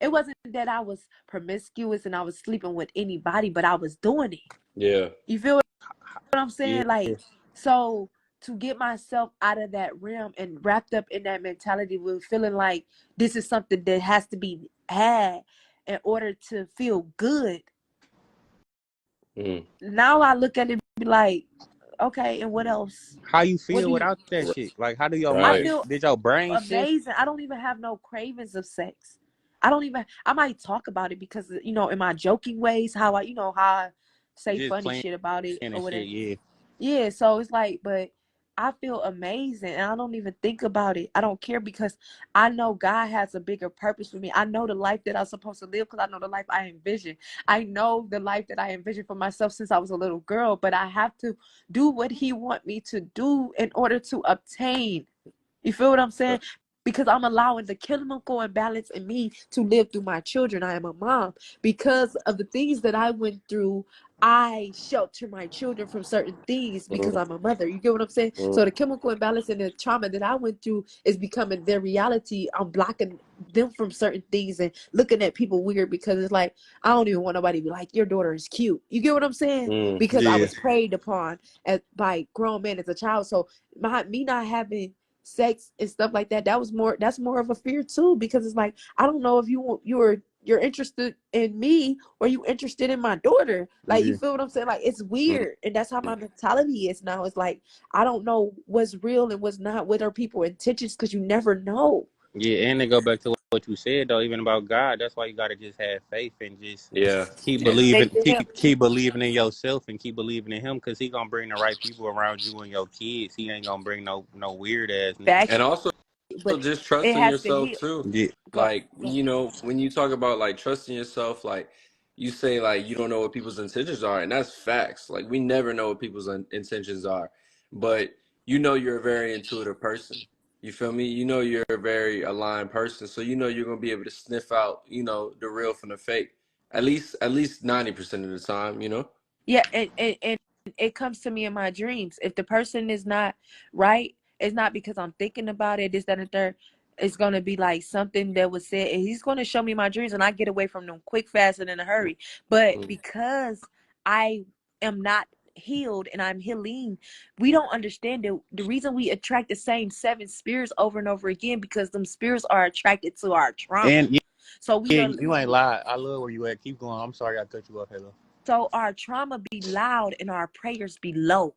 It wasn't that I was promiscuous and I was sleeping with anybody, but I was doing it. Yeah. You feel what I'm Yeah. saying? Like, so to get myself out of that realm and wrapped up in that mentality with feeling like this is something that has to be had in order to feel good. Now I look at it and be like, okay, and what else? How you What feel do you without that shit? Like, how do your I Right. mind, feel did your brain shift? amazing. I don't even have no cravings of sex. I might talk about it because, in my joking ways, how how I say Just funny playing shit about it or and shit, whatever. yeah. Yeah, so it's like, but I feel amazing and I don't even think about it. I don't care because I know God has a bigger purpose for me. I know the life that I'm supposed to live because I know the life I envision. I know the life that I envisioned for myself since I was a little girl, but I have to do what he want me to do in order to obtain. You feel what I'm saying? Because I'm allowing the chemical imbalance in me to live through my children. I am a mom. Because of the things that I went through, I shelter my children from certain things because I'm a mother. You get what I'm saying? So the chemical imbalance and the trauma that I went through is becoming their reality. I'm blocking them from certain things and looking at people weird because it's like, I don't even want nobody to be like, your daughter is cute. You get what I'm saying? Because I Yeah. was preyed upon by grown men as a child. So me not having sex and stuff like that's more of a fear too, because it's like, I don't know if you're interested in me or you interested in my daughter. Like, you Yeah. feel what I'm saying? Like, it's weird. And that's how my mentality is now. It's like, I don't know what's real and what's not, what are people's intentions, because you never know. Yeah, and they go back to what you said though, even about God. That's why you gotta just have faith and just Yeah. keep And believing, faith in him. keep believing in yourself and keep believing in Him, because He gonna bring the right people around you and your kids. He ain't gonna bring no weird ass niggas. And Facts. also But just it trusting has to yourself heal. too. Yeah, Go, Like, go. when you talk about like trusting yourself, like you say like you don't know what people's intentions are, and that's facts. Like, we never know what people's intentions are. But you're a very intuitive person. You feel me? You're a very aligned person. So you're gonna be able to sniff out, the real from the fake. At least 90% of the time. Yeah, and it comes to me in my dreams. If the person is not right, it's not because I'm thinking about it, this, that, and the third. It's gonna be like something that was said, and he's gonna show me my dreams, and I get away from them quick, fast, and in a hurry. But because I am not healed and I'm healing, we don't understand it. The reason we attract the same 7 spirits over and over again, because them spirits are attracted to our trauma. and yeah, So we yeah, are you ain't lie. I love where you at. Keep going. I'm sorry I cut you off, Halo. so our trauma be loud and our prayers be low.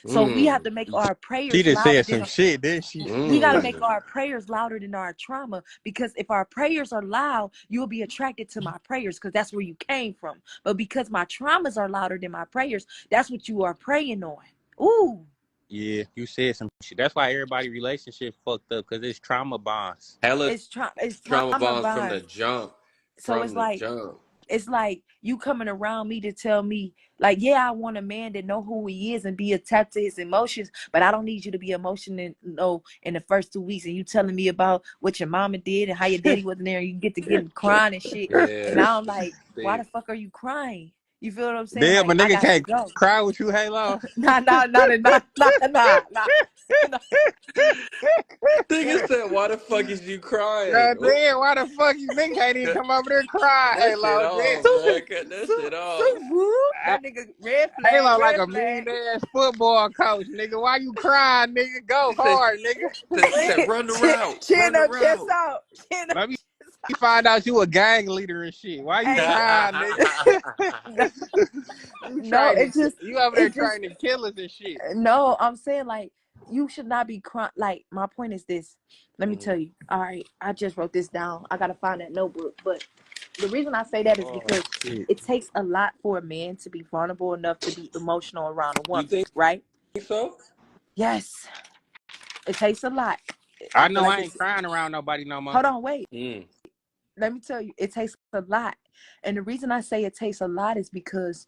So we have Mm. to make our She prayers just louder said than some shit, didn't she? we got to make Mm. our prayers louder than our trauma, because if our prayers are loud, you'll be attracted to my prayers because that's where you came from. But because my traumas are louder than my prayers, that's what you are praying on. Ooh. Yeah, you said some shit. That's why everybody relationship fucked up, because it's trauma bonds. Hella It's trauma trauma bonds from the bond. jump. So From the jump. it's like you coming around me to tell me, like, yeah, I want a man that know who he is and be attached to his emotions, but I don't need you to be emotional in the first 2 weeks, and you telling me about what your mama did and how your daddy wasn't there, and you get to getting crying and shit, Yeah, and that now I'm shit's like, why the thick. fuck are you crying? You feel what I'm saying? Damn, Like, a I nigga got to can't go. cry with you, Halo. Nah. Nigga said, "Why the fuck is you crying?" God Ooh, damn, why the fuck you nigga can't even cut come over there and cry, that shit Halo? off, Damn. man. Cut that shit off. That nigga, Halo like red a flag. mean ass football coach, nigga. Why you crying, nigga? Go hard, nigga. He said, "Run the route, Chin run the up, chest route." out. Chin up, Let me chest out. find out you a gang leader and shit. Why you Hey, crying, nigga? You no, trying to you over there it just, trying to kill us and shit. no, I'm saying, like, you should not be crying. Like, my point is this. Let me tell Mhm. you. All right, I just wrote this down. I gotta find that notebook. But the reason I say that is Oh because shit. it takes a lot for a man to be vulnerable enough to be emotional around a You woman, think right? so? Yes, it takes a lot. I I feel know like I it's. ain't crying around nobody no more. Hold on, wait. Mm. Let me tell you, it takes a lot. And the reason I say it takes a lot is because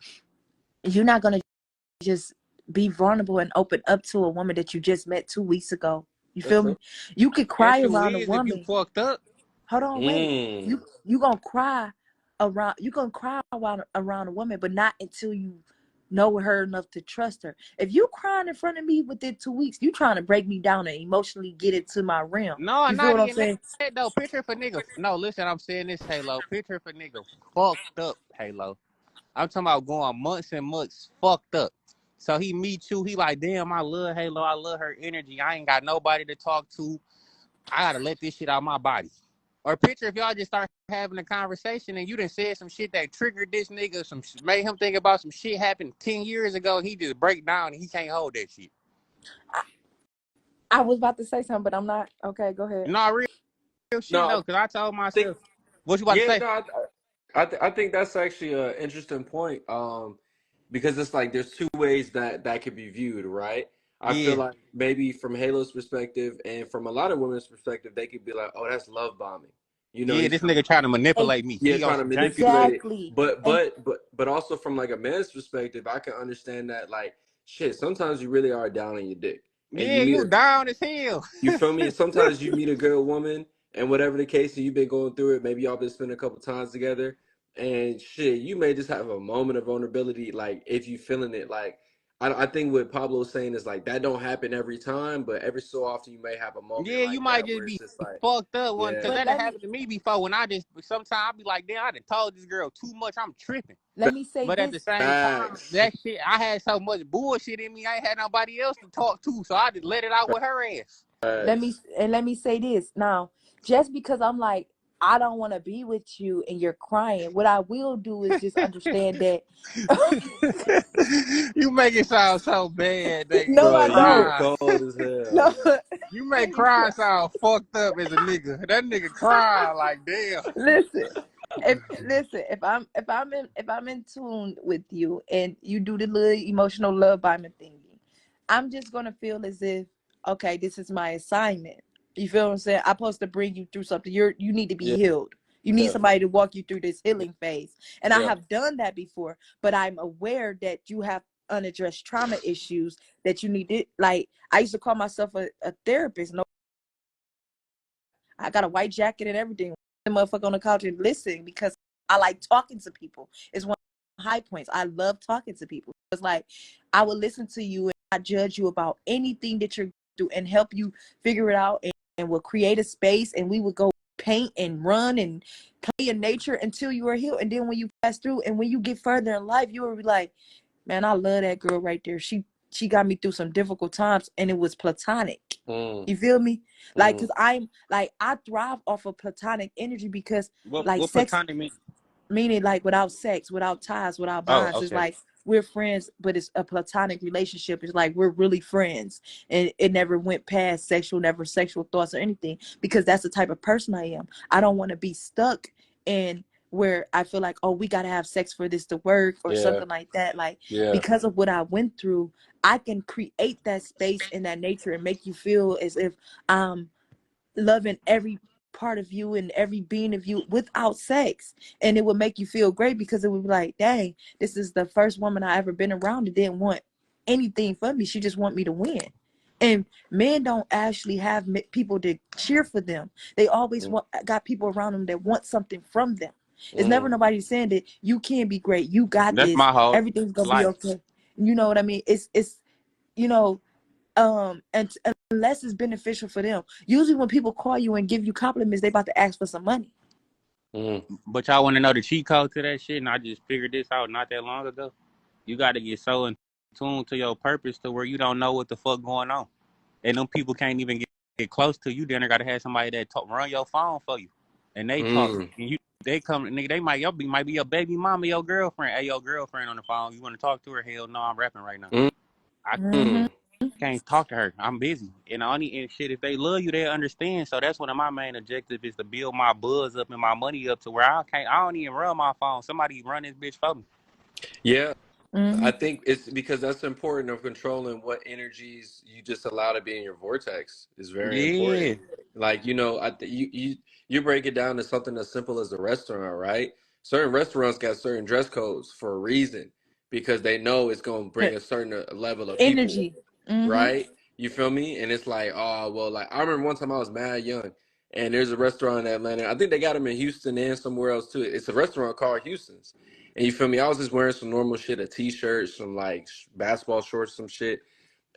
you're not gonna just be vulnerable and open up to a woman that you just met 2 weeks ago. You That's feel true. me? You could Yes, cry you around a is if you woman. fucked up. Hold on, wait. Mm. You gonna cry around, you gonna cry around a woman, but not until you know her enough to trust her. If you crying in front of me within 2 weeks, you trying to break me down and emotionally get into my realm. No, You feel not what I'm even saying? that though. Picture for nigga. No, listen, I'm saying this, Halo. Picture for nigga fucked up, Halo. I'm talking about going months and months fucked up. So he meets you, he like, damn, I love Halo, I love her energy. I ain't got nobody to talk to. I gotta let this shit out my body. Or picture if y'all just start having a conversation and you done said some shit that triggered this nigga, made him think about some shit happened 10 years ago, and he just break down and he can't hold that shit. I was about to say something, but I'm not. Okay, go ahead. No, real No, shit I though, because I told think myself, what you about to yeah, say? no, I think that's actually an interesting point. Because it's like there's two ways that could be viewed, right? I feel Yeah. like maybe from Halo's perspective and from a lot of women's perspective, they could be like, "Oh, that's love bombing." You know, Yeah, he's this coming nigga trying to manipulate me. yeah, He on trying to some janky manipulate shit. it. Exactly. But And also from like a man's perspective, I can understand that like shit. Sometimes you really are down on your dick, and Yeah, you down as hell. you feel me? Sometimes you meet a good woman, and whatever the case, and you've been going through it. Maybe y'all been spending a couple times together, and shit, you may just have a moment of vulnerability. Like if you feeling it, like I think what Pablo's saying is like that don't happen every time, but every so often you may have a moment Yeah, you like might that just where it's be just like, fucked up one, because yeah, but that done happened to me before when I just, sometimes I be like, damn, I done told this girl too much, I'm tripping. let me say But at the this. same time, facts, that shit, I had so much bullshit in me, I ain't had nobody else to talk to, so I just let it out with her ass. facts. Let me say this now. Just because I'm like, I don't want to be with you and you're crying, what I will do is just understand that. You make it sound so bad that No, you Bro, I you don't. cry. cold as hell. No. You make crying sound fucked up as a nigga. That nigga cry like, damn. Listen, if I'm in tune with you and you do the little emotional love bombing thingy, I'm just gonna feel as if, okay, this is my assignment. You feel what I'm saying? I'm supposed to bring you through something. You need to be Yeah, healed. You need somebody to walk you through this healing phase. And I yeah. have done that before, but I'm aware that you have unaddressed trauma issues that you need to, like, I used to call myself a therapist. No, I got a white jacket and everything. The motherfucker on the couch and listen because I like talking to people. It's one of my high points. I love talking to people. It's like I would listen to you and not judge you about anything that you're doing and help you figure it out, and we'll create a space and we would go paint and run and play in nature until you are healed. And then when you pass through and when you get further in life, you will be like, man, I love that girl right there. She got me through some difficult times and it was platonic. Mm, You feel me? Like, mm. cause I'm like, I thrive off of platonic energy because like What sex, platonic mean? meaning like without sex, without ties, without Oh, bonds, it's okay. like we're friends, but it's a platonic relationship. It's like we're really friends, and it never went past never sexual thoughts or anything, because that's the type of person I am. I don't want to be stuck in where I feel like, oh, we got to have sex for this to work or Yeah. something like that. Like, Yeah. because of what I went through, I can create that space and that nature and make you feel as if I'm loving every part of you and every being of you without sex. And it would make you feel great, because it would be like, dang, this is the first woman I ever been around that didn't want anything from me. She just want me to win. And men don't actually have people to cheer for them. They always got people around them that want something from them. It's never nobody saying that you can be great, you got That's this, my whole everything's gonna be life. okay. You know what I mean? It's you know, and unless it's beneficial for them. Usually when people call you and give you compliments, they about to ask for some money. But y'all want to know the cheat code to that shit? And I just figured this out not that long ago. You got to get so in tune to your purpose to where you don't know what the fuck going on. And them people can't even get close to you. Then they got to have somebody that run your phone for you. And they talk. And they come, nigga, they might be your baby mama, your girlfriend. Hey, your girlfriend on the phone. You want to talk to her? Hell no, I'm rapping right now. I can't talk to her. I'm busy. And shit, if they love you, they understand. So that's one of my main objectives, is to build my buzz up and my money up to where I don't even run my phone. Somebody run this bitch for me. Yeah. I think it's because that's important of controlling what energies you just allow to be in your vortex is very Yeah. important. Like, you break it down to something as simple as a restaurant, right? Certain restaurants got certain dress codes for a reason because they know it's going to bring a certain level of people, Energy. right? You feel me? And it's like, oh, well, like I remember one time I was mad young and there's a restaurant in Atlanta. I think they got them in Houston and somewhere else too. It's a restaurant called Houston's. And you feel me? I was just wearing some normal shit, a t-shirt, some like basketball shorts, some shit.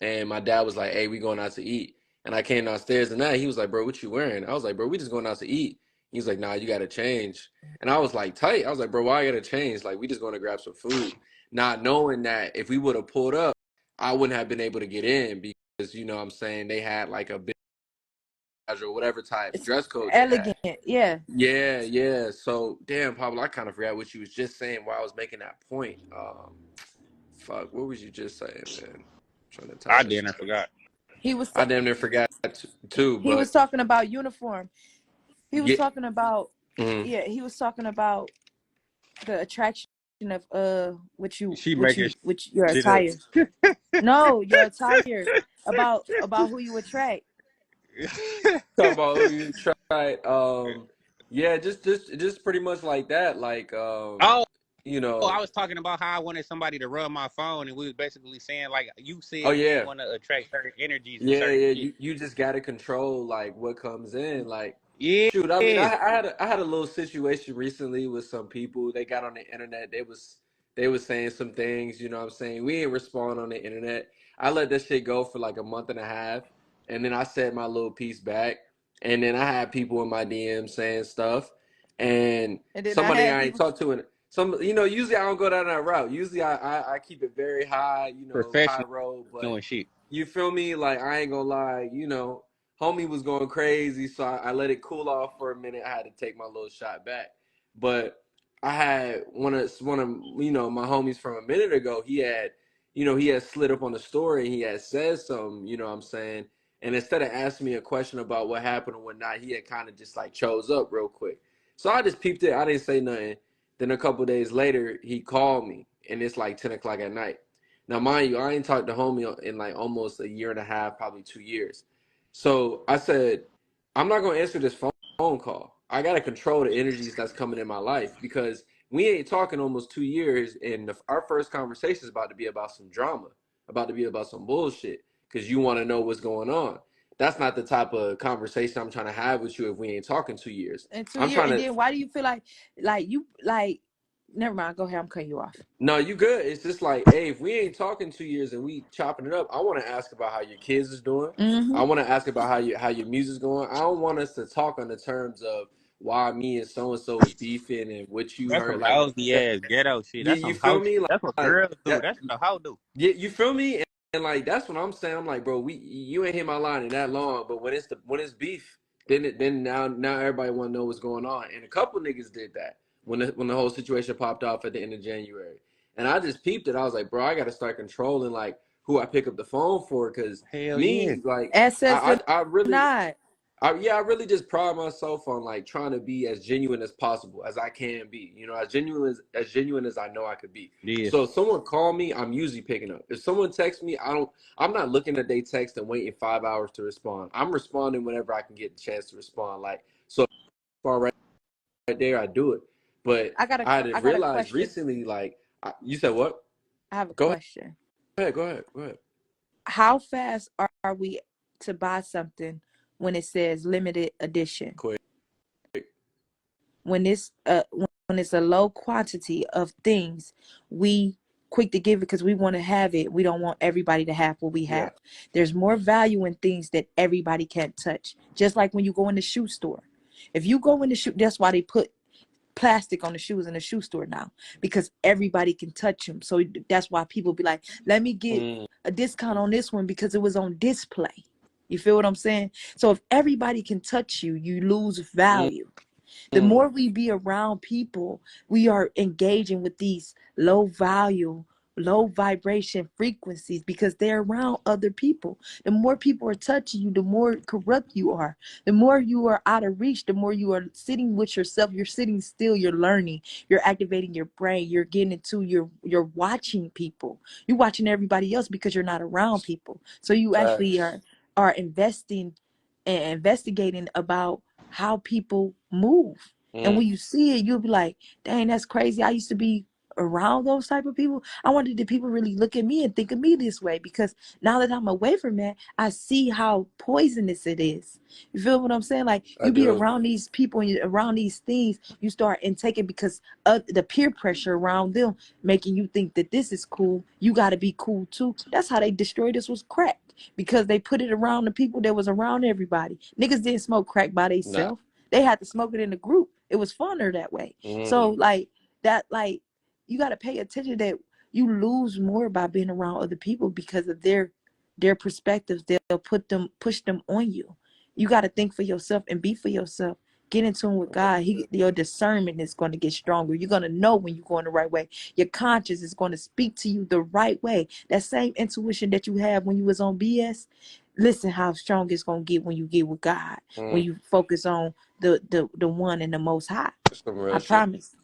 And my dad was like, "Hey, we going out to eat." And I came downstairs and he was like, "Bro, what you wearing?" I was like, "Bro, we just going out to eat." He was like, "Nah, you got to change." And I was like, tight. I was like, "Bro, why I got to change? Like, we just going to grab some food." Not knowing that if we would have pulled up, I wouldn't have been able to get in because, you know what I'm saying, they had like a big or whatever type It's dress code they had. elegant. Yeah. Yeah, yeah. So, damn, Pablo, I kind of forgot what you was just saying while I was making that point. Fuck, what was you just saying, man? I'm trying to tie I that shit. didn't forgot. He was I damn near forgot too, he was but talking about uniform. He was yeah. talking about Mm. yeah, he was talking about the attraction of She making which your shit up. attire. No, your attire, about who you attract. Talk about who you tried. Yeah, just pretty much like that. Like, Oh, you I know, was talking about how I wanted somebody to run my phone, and we was basically saying, like you oh said, you yeah, want to attract certain energies and yeah, certain yeah. shit. You just gotta control like what comes in. Like, Yeah. shoot, I mean, I had a little situation recently with some people. They got on the internet. They was saying some things. You know what I'm saying? We ain't respond on the internet. I let that shit go for like a month and a half, and then I said my little piece back. And then I had people in my DM saying stuff, and And then I somebody had I ain't people. talked to, and some, usually I don't go down that route. Usually I keep it very high, high Professional road, but. and shit. You feel me? Like I ain't gonna lie, homie was going crazy, so I let it cool off for a minute. I had to take my little shot back, but I had one of my homies from a minute ago. He had slid up on the story and he had said something. You know what I'm saying? And instead of asking me a question about what happened or whatnot, he had kind of just like chose up real quick. So I just peeped it. I didn't say nothing. Then a couple days later, he called me, and it's like 10 o'clock at night. Now, mind you, I ain't talked to homie in like almost a year and a half, probably 2 years. So I said, I'm not gonna answer this phone call. I gotta control the energies that's coming in my life because we ain't talking almost 2 years, and our first conversation is about to be about some drama, about to be about some bullshit because you want to know what's going on. That's not the type of conversation I'm trying to have with you if we ain't talking 2 years. In two I'm years, trying and to then why do you feel like you like? Never mind. Go ahead. I'm cutting you off. No, you good. It's just like, hey, if we ain't talking 2 years and we chopping it up, I want to ask about how your kids is doing. I want to ask about how your music's going. I don't want us to talk on the terms of why me and so is beefing and what you That's heard. some Like nosy that, ass ghetto shit. you, That's you some feel hoe me? shit. That's what Like girls do. that. That's what a hoe do. Yeah, you feel me? And like that's what I'm saying. I'm like, bro, you ain't hit my line in that long, but when it's beef, then now everybody want to know what's going on. And a couple niggas did that when the whole situation popped off at the end of January. And I just peeped it. I was like, bro, I got to start controlling like who I pick up the phone for, because Hell yeah. me, like, Assets or I really, not. I really just pride myself on like trying to be as genuine as possible as I can be. You know, as genuine as I know I could be. Yeah. So if someone call me, I'm usually picking up. If someone texts me, I'm not looking at their text and waiting 5 hours to respond. I'm responding whenever I can get the chance to respond. Like, so far right there, I do it. But I I had got a realized question. recently, like, you said what? I have a Go question. ahead, go ahead, go ahead. How fast are we to buy something when it says limited edition? Quick. When it's a low quantity of things, we quick to give it because we want to have it. We don't want everybody to have what we Yeah. have. There's more value in things that everybody can't touch. Just like when you go in the shoe store. If you go in the shoe, that's why they put plastic on the shoes in the shoe store now, because everybody can touch them. So that's why people be like, let me get Mm, a discount on this one because it was on display. You feel what I'm saying? So if everybody can touch you, you lose mm, value. The mm. more we be around people, we are engaging with these low value, low vibration frequencies because they're around other people. The more people are touching you, the more corrupt you are. The more you are out of reach, the more you are sitting with yourself. You're sitting still, you're learning, you're activating your brain, you're getting into you're watching people. You're watching everybody else because you're not around people. So you actually Facts. are investing and investigating about how people move. And Mm. when you see it, you'll be like, dang, that's crazy. I used to be around those type of people. I wonder, did people really look at me and think of me this way? Because now that I'm away from that, I see how poisonous it is. You feel what I'm saying? Like, I you be do. around these people and you're around these things, you start intaking because of the peer pressure around them making you think that this is cool. You got to be cool too. That's how they destroyed us, was crack, because they put it around the people that was around everybody. Niggas didn't smoke crack by Nah. themselves. They had to smoke it in a group. It was funner that way. So Mm. like that, like, you got to pay attention that you lose more by being around other people because of their perspectives. They'll push them on you. You got to think for yourself and be for yourself. Get in tune with God. Your discernment is going to get stronger. You're going to know when you're going the right way. Your conscience is going to speak to you the right way. That same intuition that you have when you was on BS, listen how strong it's going to get when you get with God, when Mm. you focus on the one and the most high. That's some I real shit. promise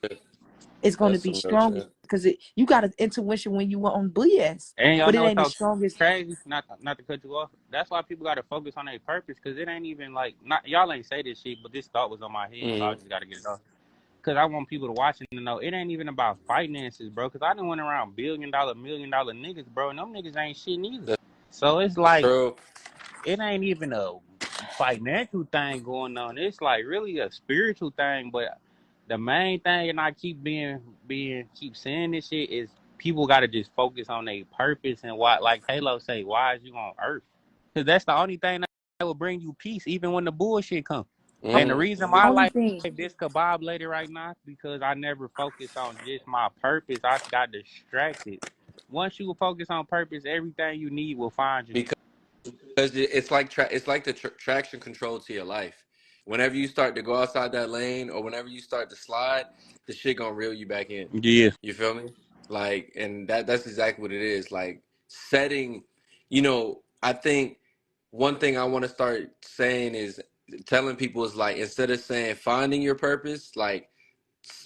it's going to That's be some real stronger shit. because you got an intuition when you were on BS, And y'all but it know what's ain't as so strong as crazy? Not to cut you off. That's why people gotta focus on their purpose, cause it ain't even like not y'all ain't say this shit, but this thought was on my head, so I Mm. just gotta get it off. Cause I want people to watch it to know it ain't even about finances, bro. Cause I done went around $1 billion, $1 million niggas, bro, and them niggas ain't shit neither. So it's That's like true. it ain't even a financial thing going on. It's like really a spiritual thing. But the main thing, and I keep keep saying this shit, is people got to just focus on their purpose and why. Like Halo say, why is you on Earth? Because that's the only thing that will bring you peace, even when the bullshit comes. And the Mm. reason why I only like thing. this kebab lady right now, because I never focus on just my purpose. I got distracted. Once you focus on purpose, everything you need will find you. Because it's like it's like the traction control to your life. Whenever you start to go outside that lane, or whenever you start to slide, the shit gonna reel you back in. Yeah. You feel me? Like, and that's exactly what it is. Like setting, I think one thing I want to start saying is telling people is like, instead of saying finding your purpose, like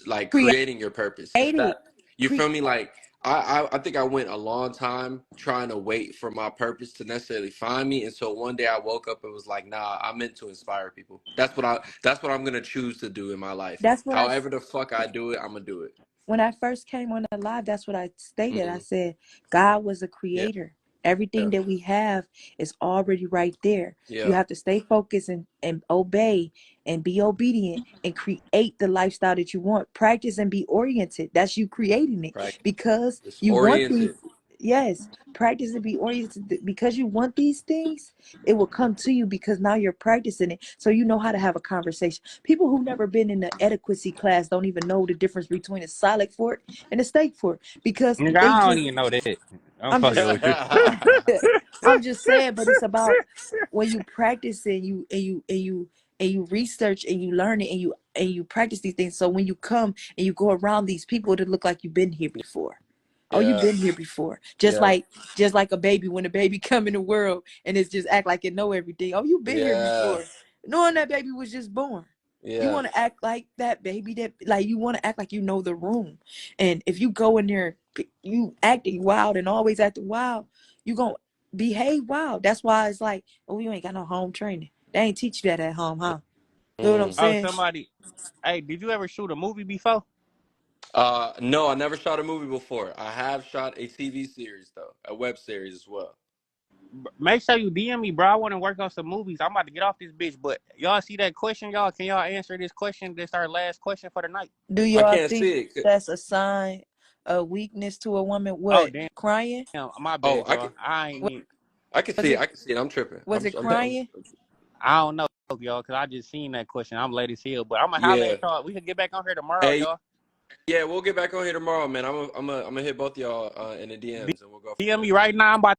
Create creating your purpose. it. That, you feel me? Like I think I went a long time trying to wait for my purpose to necessarily find me, and so one day I woke up and was like, nah, I'm meant to inspire people. That's what I'm gonna choose to do in my life. That's what However the fuck I do it, I'm gonna do it. when I first came on the live, that's what I stated. I Mm-hmm. said, God was a Yeah, creator. Everything yeah, that we have is already right there. You yeah. have to stay focused and obey and be obedient and create the lifestyle that you want. Practice and be oriented. That's you creating it Right. because It's you want these. oriented. Yes, practice and be oriented because you want these things. It will come to you because now you're practicing it. So you know how to have a conversation. People who've never been in the adequacy class don't even know the difference between a solid fork and a steak fork because Nigga, they I don't just, even know that. I'm I'm fucking just, with you. I'm just saying, but it's about when you practice and you research and you learn it and you practice these things. So when you come and you go around these people, it look like you've been here before. Oh, you Yeah. been here before. Yeah. Just like a baby when a baby come in the world and it's just act like it know everything. Oh, you been here Yeah. before. Knowing that baby was just born. You Yeah. want to act like that baby that like you want to act like you know the room. And if you go in there you acting wild and always acting wild, you gonna behave wild. That's why it's like, oh, you ain't got no home training. They ain't teach you that at home, huh? You know what I'm Mm. Oh, saying? somebody. Hey, did you ever shoot a movie before? No, I never shot a movie before. I have shot a TV series though, a web series as well. Make sure you DM me, bro. I want to work on some movies. I'm about to get off this bitch, but y'all see that question, y'all? Can y'all answer this question? This our last question for the night. Do I y'all can't think see it. that's a sign of weakness to a woman? Oh What? damn, Crying? my Oh, bad, y'all. I ain't. I can Was see it. it I can see it. I'm tripping. was it crying? I don't know, y'all, cause I just seen that question. I'm late as hell, but I'm gonna holler Yeah. at y'all. We can get back on here tomorrow, Hey, y'all. yeah, we'll get back on here tomorrow, man. I'm gonna hit both y'all in the DMs and we'll go from DM there. me right now. I'm about